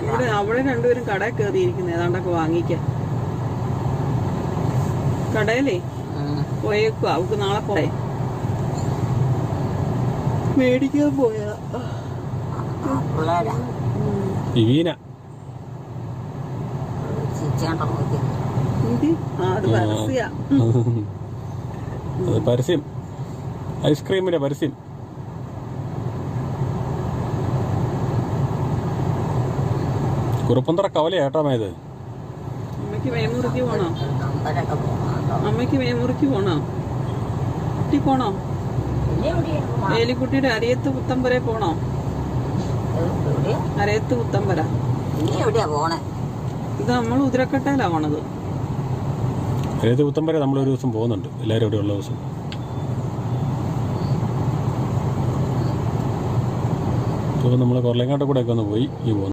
ഇവിടെ അവിടെ രണ്ടുപേരും കടയിൽ കയറിയിരിക്കുന്നു ഏതാണ്ടൊക്കെ വാങ്ങിക്കാൻ. കടയിലേ പോയേക്കും. അവക്ക് നാളെ പോയെ മേടിക്കാൻ പോയാ. അത് പരസ്യം, ഐസ്ക്രീമിന്റെ പരസ്യം. കുറുപ്പന്തറ കവലയാട്ടാമത്. അമ്മയ്ക്ക് മേമുറിക്ക് പോണോ? അമ്മയ്ക്ക് മേമുറിക്ക് പോണോ? കുട്ടി പോണോ? ഏലിക്കുട്ടിയുടെ അരയത്ത് പുത്തമ്പര പോണോ? അരയത്ത് പുത്തമ്പര. ഇത് നമ്മൾ ഉതിരക്കട്ടയിലാ പോണത്. അരയത്ത് പുത്തമ്പര നമ്മൾ ഒരു ദിവസം പോകുന്നുണ്ട്, എല്ലാവരും ഇവിടെ ഉള്ള ദിവസം. ഇപ്പോൾ നമ്മൾ കൊറലങ്ങാട്ട് കൂടെ ഒക്കെ ഒന്ന് പോയി ഈ പോകുന്നു.